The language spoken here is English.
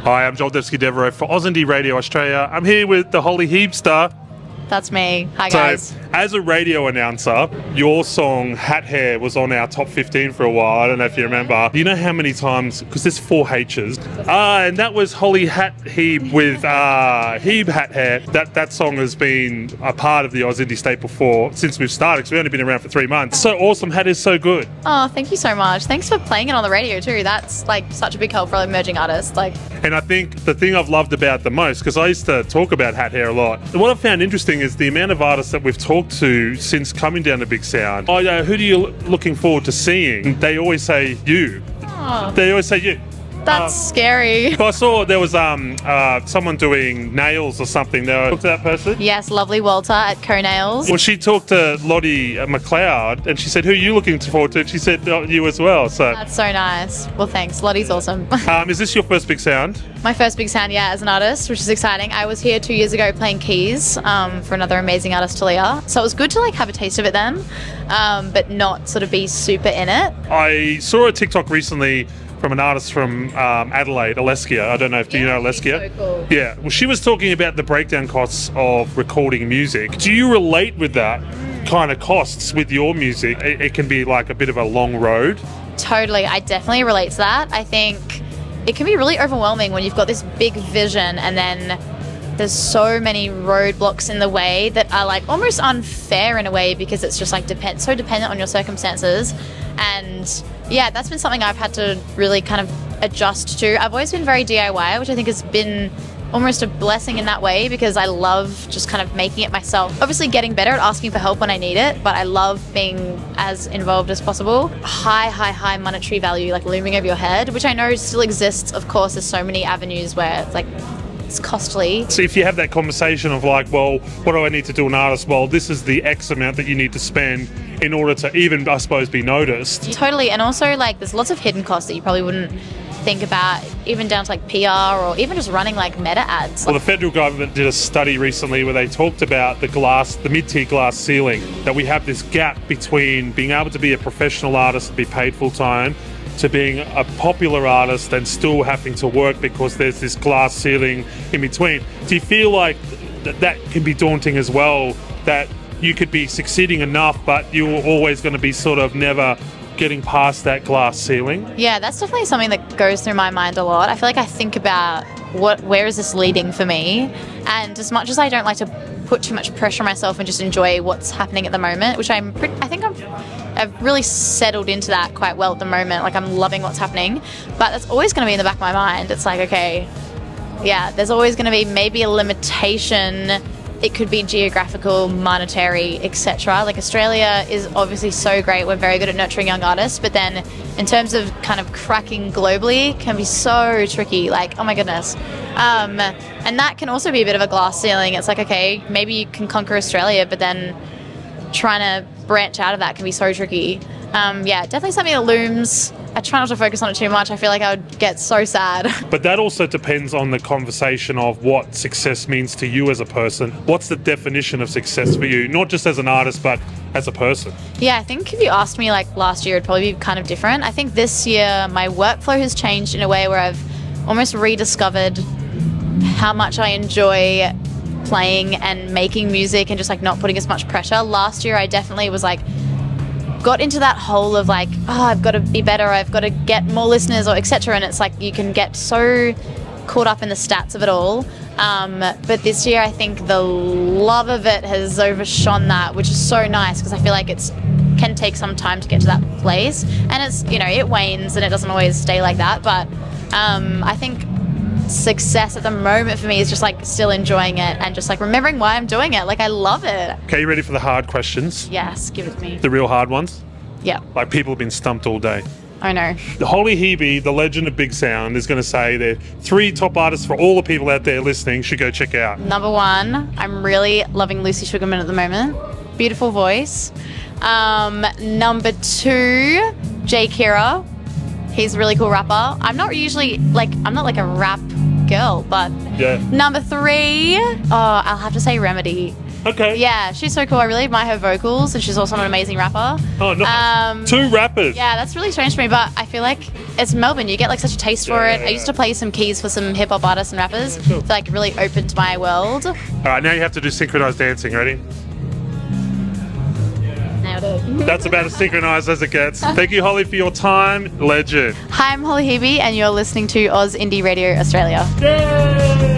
Hi, I'm Joel Devsky-Devereaux for OzInDi Radio Australia. I'm here with the Holly Hebe star. That's me. Hi, guys. So, as a radio announcer, your song Hat Hair was on our top 15 for a while. I don't know if you remember. Do you know how many times, because there's 4 H's, and that was Holly Hebe with Hebe Hat Hair. That song has been a part of the OzInDi staple since we've started, because we've only been around for 3 months. So awesome. Hat is so good. Oh, thank you so much. Thanks for playing it on the radio too. That's like such a big help for emerging artists. And I think the thing I've loved about the most, because I used to talk about Hat Hair a lot, what I've found interesting is the amount of artists that we've talked to since coming down to Big Sound. Oh yeah, who are you looking forward to seeing? They always say you. Oh. They always say you. That's scary. I saw there was someone doing nails or something. They talked to that person. Yes, lovely Walter at Co-Nails. Well, she talked to Lottie McLeod and she said, "Who are you looking forward to?" And she said, "Oh, you as well." So that's so nice. Well, thanks. Lottie's awesome. Is this your first Big Sound? My first Big Sound, yeah, as an artist, which is exciting. I was here 2 years ago playing keys for another amazing artist, Talia. So it was good to have a taste of it then, but not sort of be super in it. I saw a TikTok recently from an artist from Adelaide, Alessia. I don't know if do you know Alessia? So cool. Yeah. Well, she was talking about the breakdown costs of recording music. Do you relate with that kind of costs with your music? It can be like a bit of a long road. Totally. I definitely relate to that. I think it can be really overwhelming when you've got this big vision and then there's so many roadblocks in the way that are almost unfair in a way, because it's just so dependent on your circumstances. And yeah, that's been something I've had to really kind of adjust to. I've always been very DIY, which I think has been almost a blessing in that way, because I love just kind of making it myself. Obviously getting better at asking for help when I need it, but I love being as involved as possible. High monetary value looming over your head, which I know still exists. Of course, there's so many avenues where it's costly. So if you have that conversation of well, what do I need to do an artist? Well, this is the X amount that you need to spend in order to even, I suppose, be noticed. Totally. And also there's lots of hidden costs that you probably wouldn't think about, even down to PR or even just running meta ads. Well, the federal government did a study recently where they talked about the mid-tier glass ceiling, that we have this gap between being able to be a professional artist and be paid full-time to being a popular artist and still having to work because there's this glass ceiling in between. Do you feel like that can be daunting as well, that you could be succeeding enough but you're always going to be sort of never getting past that glass ceiling? Yeah, that's definitely something that goes through my mind a lot. I feel I think about where is this leading for me, and as much as I don't like to put too much pressure on myself and just enjoy what's happening at the moment, which I think I've really settled into that quite well at the moment. I'm loving what's happening, but that's always going to be in the back of my mind. It's okay, yeah, there's always going to be maybe a limitation. It could be geographical, monetary, etc. Australia is obviously so great. We're very good at nurturing young artists, but then in terms of kind of cracking globally can be so tricky. Oh my goodness. And that can also be a bit of a glass ceiling. It's okay, maybe you can conquer Australia, but then trying to branch out of that can be so tricky. Yeah, definitely something that looms. I try not to focus on it too much. I feel I would get so sad. But that also depends on the conversation of what success means to you as a person. What's the definition of success for you? Not just as an artist, but as a person. Yeah, I think if you asked me last year, it'd probably be kind of different. I think this year my workflow has changed in a way where I've almost rediscovered how much I enjoy playing and making music and just not putting as much pressure. Last year I definitely was got into that hole of oh, I've got to be better, I've got to get more listeners or etc. And it's you can get so caught up in the stats of it all. But this year I think the love of it has overshone that, which is so nice, because I feel it can take some time to get to that place, and it's it wanes and it doesn't always stay like that. But I think success at the moment for me is just still enjoying it and just remembering why I'm doing it. I love it. Okay, you ready for the hard questions? Yes, give it to me. The real hard ones? Yeah. People have been stumped all day. I know. Holly Hebe, the legend of Big Sound, is going to say that 3 top artists for all the people out there listening should go check out. Number 1, I'm really loving Lucy Sugerman at the moment. Beautiful voice. Number 2, Jay Kira. He's a really cool rapper. I'm not usually I'm not a rap girl, but yeah. Number 3, I'll have to say Remedy. Okay. Yeah, she's so cool. I really admire her vocals, and she's also an amazing rapper. Oh, nice. 2 rappers. Yeah, that's really strange to me, but I feel like it's Melbourne. You get like such a taste for it. I used to play some keys for some hip hop artists and rappers. Cool. So like really opened my world. All right, now you have to do synchronized dancing. Ready? Nailed it. That's about as synchronized as it gets. Thank you, Holly, for your time. Legend. Hi, I'm Holly Hebe, and you're listening to OzInDi Radio Australia. Yay!